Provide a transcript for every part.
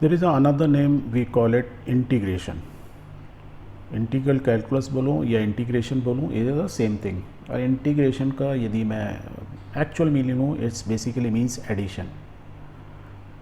There is another name we call it integration. Integral calculus बोलूँ या integration बोलूँ, it is the same thing. और integration का यदि मैं एक्चुअल मीनिंग लूँ, इट्स बेसिकली मीन्स एडिशन.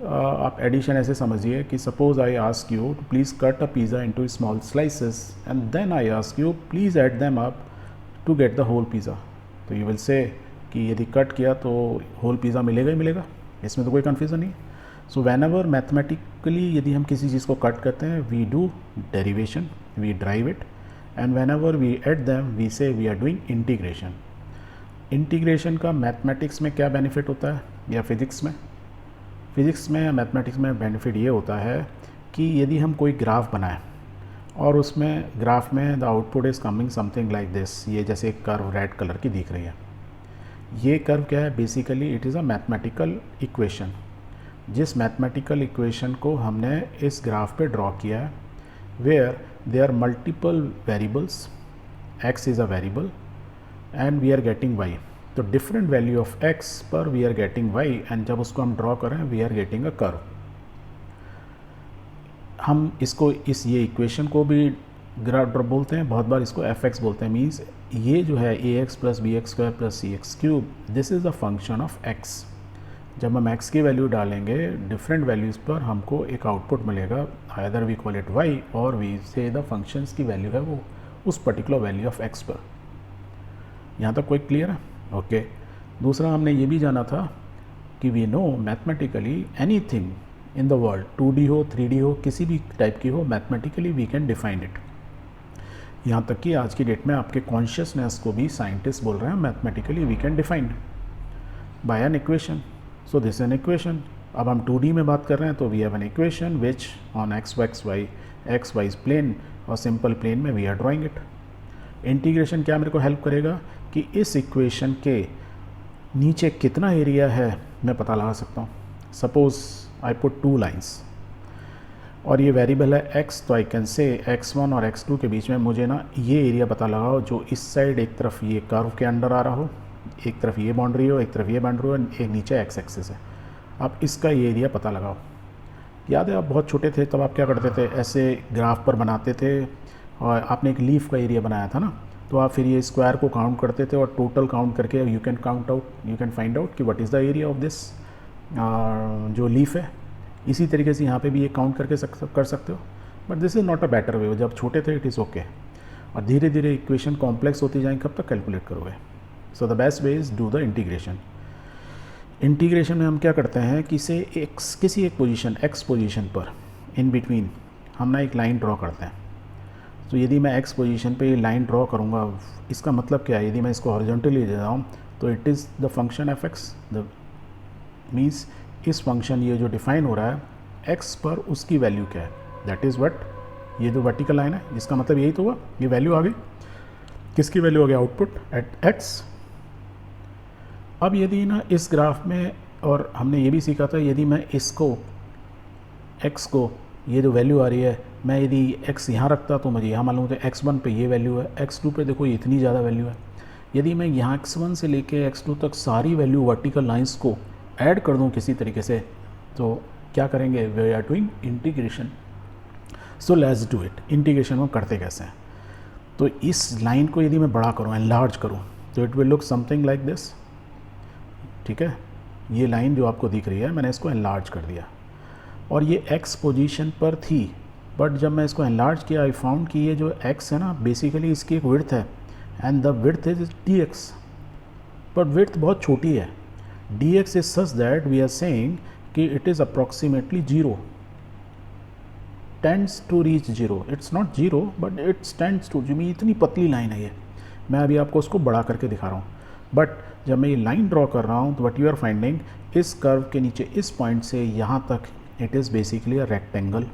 आप एडिशन ऐसे समझिए कि suppose I ask you to please cut a pizza into small slices and then I ask you please add them up to get the whole pizza. तो you will say कि यदि cut किया तो whole pizza मिलेगा ही मिलेगा, इसमें तो कोई कन्फ्यूज़न नहीं. सो वैन एवर मैथमेटिकली यदि हम किसी चीज़ को कट करते हैं, we do derivation, we drive it, and whenever we add them we say we are doing integration. Integration का मैथमेटिक्स में क्या बेनिफिट होता है या फिज़िक्स में या मैथमेटिक्स में बेनिफिट ये होता है कि यदि हम कोई ग्राफ बनाएं और उसमें ग्राफ में the output is coming something like this, ये जैसे एक कर्व रेड कलर की दिख रही है. ये कर्व क्या है? Basically it is a mathematical equation. जिस मैथमेटिकल इक्वेशन को हमने इस ग्राफ पे ड्रॉ किया है, where they are multiple variables, x is a variable and we are getting y. तो डिफरेंट वैल्यू ऑफ x पर we are getting y, and जब उसको हम ड्रॉ करें we are getting a curve. हम इसको ये इक्वेशन को भी ग्राफ बोलते हैं, बहुत बार इसको fx बोलते हैं. मीन्स ये जो है ax plus B x square plus C x cube, this is the function of x. जब हम x की वैल्यू डालेंगे डिफरेंट वैल्यूज़ पर हमको एक आउटपुट मिलेगा, either we call it y और वी से द फंक्शंस की वैल्यू है वो उस पर्टिकुलर वैल्यू ऑफ x पर. यहाँ तक कोई क्लियर है? ओके. दूसरा हमने ये भी जाना था कि we know mathematically anything in the world, 2D हो 3D हो किसी भी टाइप की हो, mathematically we can define it. यहाँ तक कि आज की डेट में आपके कॉन्शियसनेस को भी साइंटिस्ट बोल रहे हैं mathematically we can define by an equation. So this an equation. अब हम 2D में बात कर रहे हैं तो we have an equation which on x y plane और सिंपल प्लेन में we are drawing it. Integration क्या मेरे को हेल्प करेगा कि इस इक्वेशन के नीचे कितना एरिया है मैं पता लगा सकता हूँ. सपोज आई पुट 2 लाइन्स और ये वेरिएबल है x, तो आई कैन से x1 और x2 के बीच में मुझे ना ये एरिया पता लगाओ जो इस साइड एक तरफ ये कर्व के अंडर आ रहा हो, एक तरफ ये बाउंड्री हो, एक तरफ ये बाउंड्री हो, एक नीचे x एक्सिस है. आप इसका ये एरिया पता लगाओ. याद है आप बहुत छोटे थे तब आप क्या करते थे, ऐसे ग्राफ पर बनाते थे और आपने एक लीफ का एरिया बनाया था ना, तो आप फिर ये स्क्वायर को काउंट करते थे और टोटल काउंट करके यू कैन फाइंड आउट कि what is the area of this जो लीफ है. इसी तरीके से यहाँ पे भी ये काउंट करके कर सकते हो, but this is not a better way. जब छोटे थे इट इज़ ओके, और धीरे धीरे इक्वेशन कॉम्प्लेक्स होती जाएंगी, कब तक कैलकुलेट करोगे. So the best way is do the integration. Integration में हम क्या करते हैं कि से किसी एक पोजीशन x पोजीशन पर इन बिटवीन हम ना एक लाइन ड्रॉ करते हैं. तो यदि मैं x पोजीशन पे ये लाइन ड्रॉ करूँगा, इसका मतलब क्या है? यदि मैं इसको हॉरिजॉन्टली ले जाऊँ तो it is the function F x. The means इस फंक्शन ये जो डिफाइन हो रहा है x पर उसकी वैल्यू क्या है, दैट इज़ व्हाट. ये जो वर्टिकल लाइन है इसका मतलब यही तो हुआ, ये वैल्यू आ गई. किसकी वैल्यू आ गई? Output at x. अब यदि ना इस ग्राफ में, और हमने ये भी सीखा था, यदि मैं इसको x को ये जो वैल्यू आ रही है मैं यदि x यहाँ रखता तो मुझे यहाँ मालूम होता है x1 पे ये वैल्यू है, x2 पे देखो ये इतनी ज़्यादा वैल्यू है. यदि मैं यहाँ x1 से लेके x2 तक सारी वैल्यू वर्टिकल लाइंस को ऐड कर दूँ किसी तरीके से, तो क्या करेंगे? We are doing integration. So let's do it. Integration में करते कैसे हैं? तो इस लाइन को यदि मैं बड़ा करूँ, एनलार्ज करूँ, तो it will look something like this. ठीक है, ये लाइन जो आपको दिख रही है मैंने इसको एनलार्ज कर दिया और ये x पोजीशन पर थी, बट जब मैं इसको एनलार्ज किया आई फाउंड कि ये जो x है ना बेसिकली इसकी एक विड्थ है, and the width is dx, but width बहुत छोटी है. dx is such that we are saying कि it is approximately 0, tends to reach 0. It's not 0 but it's tends to. जो इतनी पतली लाइन है ये, मैं अभी आपको उसको बड़ा करके दिखा रहा हूँ. बट जब मैं ये लाइन ड्रॉ कर रहा हूँ तो वट यू आर फाइंडिंग, इस कर्व के नीचे इस पॉइंट से यहाँ तक it is basically a rectangle.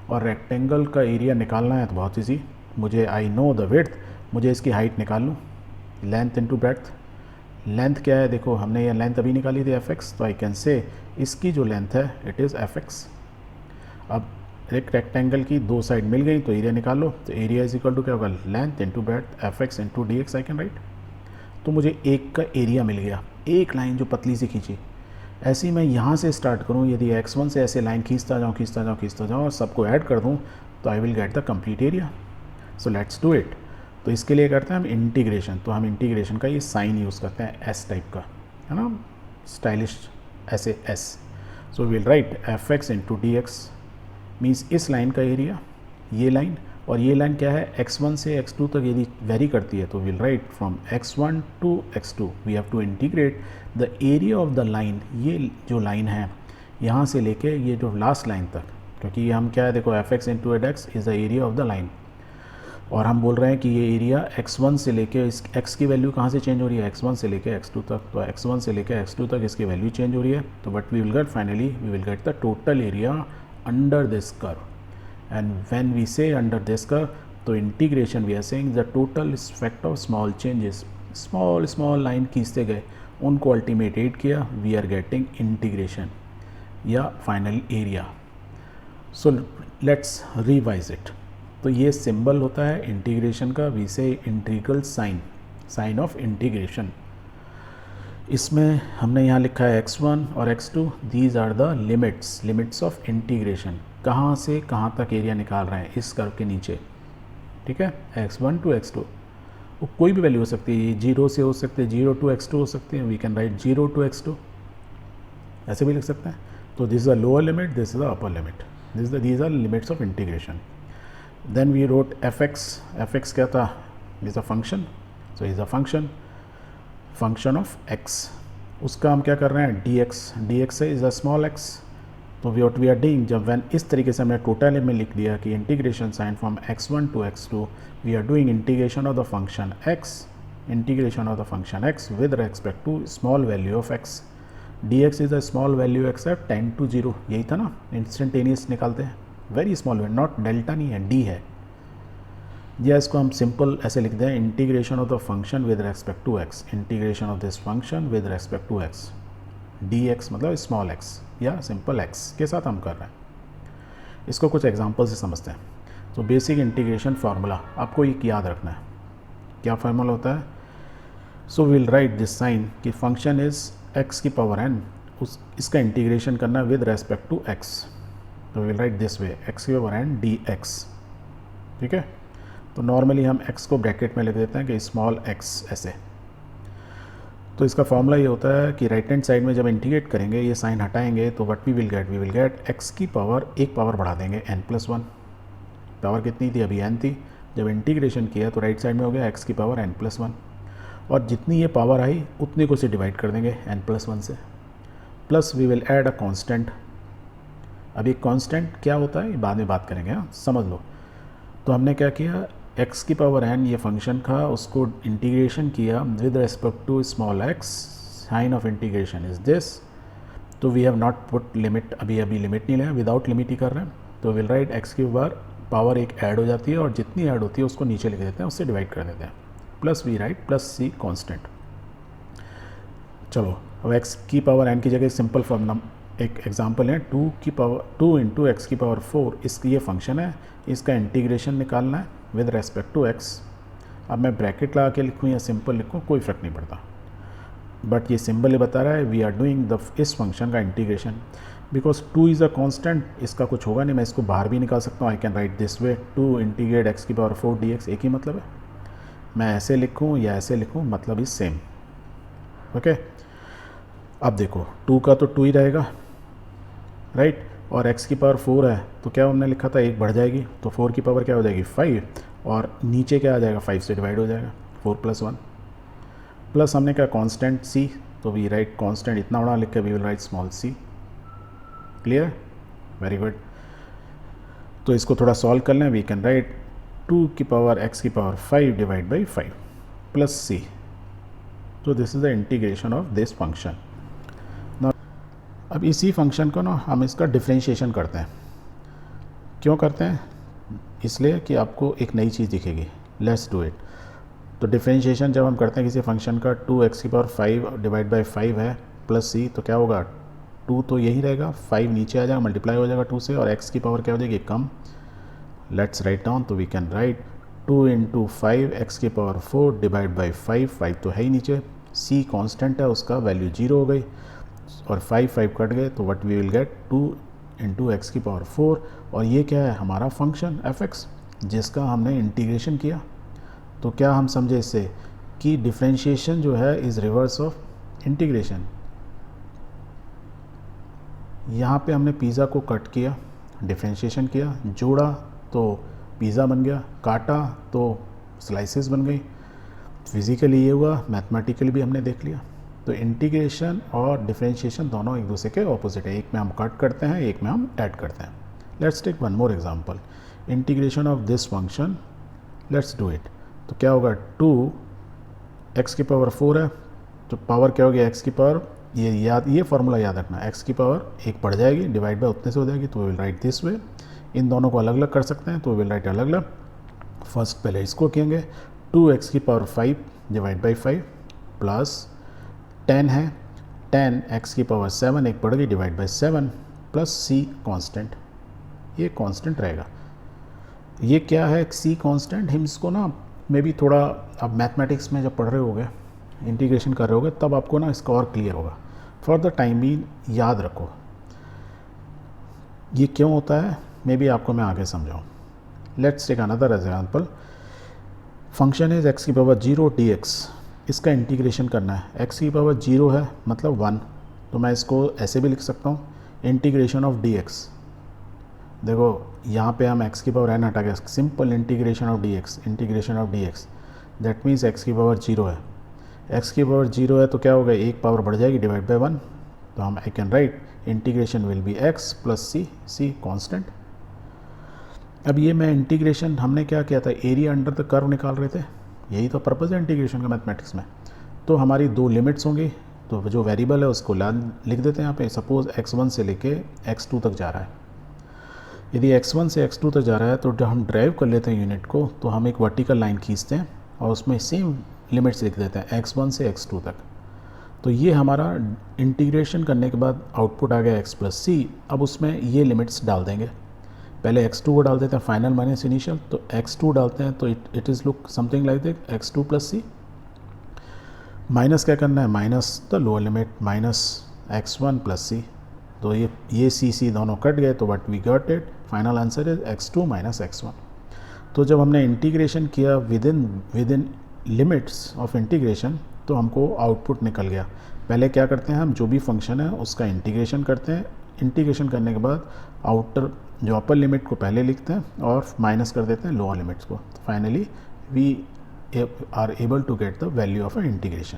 और रेक्टेंगल का एरिया निकालना है तो बहुत ईजी. मुझे आई नो द विड्थ, मुझे इसकी हाइट निकाल लूँ, लेंथ इनटू ब्रेड्थ. लेंथ क्या है? देखो हमने ये लेंथ अभी निकाली थी एफ एक्स, तो आई कैन से इसकी जो लेंथ है इट इज़ एफ एक्स. अब एक रेक्टेंगल की दो साइड मिल गई तो एरिया निकाल लो. तो एरिया इज इक्वल टू क्या होगा? Length into breadth F x into D x I can right. तो मुझे एक का एरिया मिल गया, एक लाइन जो पतली सी खींची. ऐसे ही मैं यहाँ से स्टार्ट करूँ, यदि x1 से ऐसे लाइन खींचता जाऊँ और सबको ऐड कर दूँ तो I will get the complete area. So let's do it. तो इसके लिए करते हैं हम इंटीग्रेशन। तो हम इंटीग्रेशन का ये साइन यूज़ करते हैं एस टाइप का, है ना, स्टाइलिश ऐसे S. So will right F x into D x means इस लाइन का एरिया, ये लाइन, और ये लाइन क्या है, x1 से x2 तक यदि वेरी करती है तो will write from x1 to x2 we have to integrate the area of the line. ये जो लाइन है यहाँ से लेके ये जो लास्ट लाइन तक, क्योंकि ये हम क्या है, देखो f x into d x is the area of the line, और हम बोल रहे हैं कि ये एरिया x1 से लेके इस x की वैल्यू कहाँ से चेंज हो रही है, x1 से लेके x2 तक। तो x1 से लेके x2 तक इसकी वैल्यू चेंज हो रही है। तो but we will get finally we will get the total area under this curve, and when we say under this curve तो integration we are saying the total effect of small changes, small line खींचते गए उनको ultimate add किया, we are getting integration या final area. So let's revise it. तो ये symbol होता है इंटीग्रेशन का, we say integral sign, sign of integration. इसमें हमने यहाँ लिखा है x1 और x2, these are the limits of integration. कहाँ से कहाँ तक एरिया निकाल रहे हैं इस कर्व के नीचे, ठीक है, x1 टू x2। वो कोई भी वैल्यू हो सकती है, 0 से हो सकते हैं, 0 टू x2 हो सकते हैं, we can right 0 to x2, ऐसे भी लिख सकते हैं। तो this is the lower limit, this is the upper limit, these are limits of integration. Then we wrote fx क्या था, is a function, so is a function of x। उसका हम क्या कर रहे हैं, dx है is a small x। तो what we are doing, जब when इस तरीके से हमने टोटल में लिख दिया कि integration sign from x1 to x2 we are doing integration of the function x with respect to small value of x। dx is a small value x at 10 to 0, यही था ना, इंस्टेंटेनियस निकालते हैं, very small, not delta नहीं है, D है, या इसको हम सिंपल ऐसे लिखते हैं, integration of the function with respect to x, integration of this function with respect to x, d x मतलब स्मॉल एक्स या सिंपल एक्स के साथ हम कर रहे हैं। इसको कुछ एग्जांपल से समझते हैं। तो बेसिक इंटीग्रेशन फार्मूला आपको ये याद रखना है, क्या फार्मूला होता है। So will write this sign कि फंक्शन इज एक्स की पावर एन, इसका इंटीग्रेशन करना विद रेस्पेक्ट टू एक्स, तो will write this way x की पावर एन डी एक्स, ठीक है। तो नॉर्मली हम x को ब्रैकेट में लिख देते हैं कि स्मॉल x ऐसे। तो इसका फॉर्मूला ये होता है कि राइट हैंड साइड में जब इंटीग्रेट करेंगे, ये साइन हटाएंगे तो what we will get x की पावर एक पावर बढ़ा देंगे n+1। पावर कितनी थी, अभी n थी, जब इंटीग्रेशन किया तो राइट साइड में हो गया x की पावर n+1, और जितनी ये पावर आई उतने को से डिवाइड कर देंगे n+1 से, plus we will add a constant. अब ये कांस्टेंट क्या होता है ये बाद में बात करेंगे, हाँ समझ लो। तो हमने क्या किया, x की पावर n ये फंक्शन था, उसको इंटीग्रेशन किया with respect to small x, sign of integration is this. तो we have not put limit, अभी लिमिट नहीं लिया, विदाउट लिमिट ही कर रहे हैं। तो विल राइट x की पावर एक ऐड हो जाती है, और जितनी ऐड होती है उसको नीचे लिख देते हैं, उससे डिवाइड कर देते हैं, plus we write plus c constant. चलो अब x की पावर n की जगह सिंपल फॉर्म, एक एग्जांपल है 2 इंटू एक्स की पावर 4, इसकी ये फंक्शन है, इसका इंटीग्रेशन निकालना है विद रेस्पेक्ट टू x। अब मैं ब्रैकेट लगा के लिखूँ या सिंपल लिखूँ कोई फ़र्क नहीं पड़ता, बट ये सिंबल ये बता रहा है वी आर डूइंग इस फंक्शन का integration, because 2 is a constant, इसका कुछ होगा नहीं, मैं इसको बाहर भी निकाल सकता हूँ। आई can right this way 2 integrate x की पावर 4 dx, एक ही मतलब है, मैं ऐसे लिखूँ या ऐसे लिखूँ मतलब इज सेम, ओके। अब देखो 2 का तो 2 ही रहेगा, राइट, और x की पावर 4 है तो क्या हमने लिखा था, एक बढ़ जाएगी, तो 4 की पावर क्या हो जाएगी 5, और नीचे क्या आ जाएगा 5 से डिवाइड हो जाएगा, 4+1, प्लस हमने क्या कांस्टेंट c, तो वी राइट कांस्टेंट इतना बड़ा लिख के we will write small c। Clear, very good. तो इसको थोड़ा सॉल्व कर लें, वी कैन राइट 2 की पावर x की power 5 divide by 5 plus c। तो this is the integration of this function. अब इसी फंक्शन को ना हम इसका डिफरेंशिएशन करते हैं। क्यों करते हैं, इसलिए कि आपको एक नई चीज़ दिखेगी। Let's do it. तो डिफरेंशिएशन जब हम करते हैं किसी फंक्शन का, 2x की पावर 5 डिवाइड बाई 5 है प्लस c, तो क्या होगा 2 तो यही रहेगा, 5 नीचे आ जाएगा, मल्टीप्लाई हो जाएगा 2 से, और x की पावर क्या हो जाएगी कम। लेट्स राइट डाउन, तो we can write 2 into 5 x की पावर 4 डिवाइड बाई 5, 5 तो है ही नीचे, c कांस्टेंट है उसका वैल्यू 0 हो गई, और 5 कट गए, तो what we will get 2 into x की पावर 4, और ये क्या है हमारा फंक्शन एफ एक्स जिसका हमने इंटीग्रेशन किया। तो क्या हम समझे इससे कि डिफ्रेंशिएशन जो है इज़ रिवर्स ऑफ इंटीग्रेशन। यहाँ पे हमने पिज़्ज़ा को कट किया, डिफ्रेंशिएशन किया, जोड़ा तो पिज़्ज़ा बन गया, काटा तो स्लाइसेस बन गई। फिज़िकली ये हुआ, मैथमेटिकली भी हमने देख लिया। तो इंटीग्रेशन और डिफ्रेंशिएशन दोनों एक दूसरे के ऑपोजिट है, एक में हम कट करते हैं, एक में हम ऐड करते हैं। Let's take one more example, integration of this function, let's do it. तो क्या होगा 2 एक्स की पावर 4 है, तो पावर क्या होगी एक्स की पावर, ये फार्मूला याद रखना, एक्स की पावर 1 बढ़ जाएगी, डिवाइड बाय उतने से हो जाएगी, तो विल राइट दिस वे। इन दोनों को अलग अलग कर सकते हैं, तो विल राइट अलग अलग। फर्स्ट पहले इसको कहेंगे 2 एक्स की पावर 5 डिवाइड बाई 5 प्लस 10 है, 10 एक्स की पावर 7 एक बढ़ गई divide by 7 plus c constant, ये कांस्टेंट रहेगा। ये क्या है सी कांस्टेंट, हम इसको ना मे बी थोड़ा अब मैथमेटिक्स में जब पढ़ रहे होगे, इंटीग्रेशन कर रहे होगे, तब आपको ना इसका और क्लियर होगा। फॉर द टाइम बीइंग याद रखो ये क्यों होता है, मे बी आपको मैं आगे समझाऊँ। Let's take another example, function is x की पावर 0 dx, इसका इंटीग्रेशन करना है। एक्स की पावर 0 है मतलब 1, तो मैं इसको ऐसे भी लिख सकता हूँ इंटीग्रेशन ऑफ dx। देखो यहाँ पे हम x की पावर n हटा गया, simple integration of dx, integration of dx, that means x की पावर 0 है। x की पावर 0 है तो क्या होगा, एक पावर बढ़ जाएगी डिवाइड बाई 1, तो हम I can write integration will be x plus c constant. अब ये मैं इंटीग्रेशन हमने क्या किया था, एरिया अंडर द कर्व निकाल रहे थे, यही तो पर्पज़ है इंटीग्रेशन का मैथमेटिक्स में। तो हमारी 2 लिमिट्स होंगी, तो जो वेरिएबल है उसको लिख देते हैं यहाँ पे। सपोज़ x1 से लेके x2 तक जा रहा है, यदि x1 से x2 तक जा रहा है तो जब हम ड्राइव कर लेते हैं यूनिट को, तो हम एक वर्टिकल लाइन खींचते हैं और उसमें सेम लिमिट्स लिख देते हैं x1 से x2 तक। तो ये हमारा इंटीग्रेशन करने के बाद आउटपुट आ गया x प्लस सी। अब उसमें ये लिमिट्स डाल देंगे, पहले x2 को डाल देते हैं फाइनल माइनस इनिशियल, तो x2 डालते हैं तो it is look something like that x2 plus C. Minus क्या करना है, minus the lower limit minus x1 plus C, तो ये सी दोनों कट गए, तो what we got it, final answer is x2 minus x1। तो जब हमने इंटीग्रेशन किया within limits of integration, तो हमको आउटपुट निकल गया। पहले क्या करते हैं हम, जो भी फंक्शन है उसका इंटीग्रेशन करते हैं, इंटीग्रेशन करने के बाद आउटर जो अपर लिमिट को पहले लिखते हैं और माइनस कर देते हैं लोअर लिमिट्स को। Finally we are able to get the value of a integration.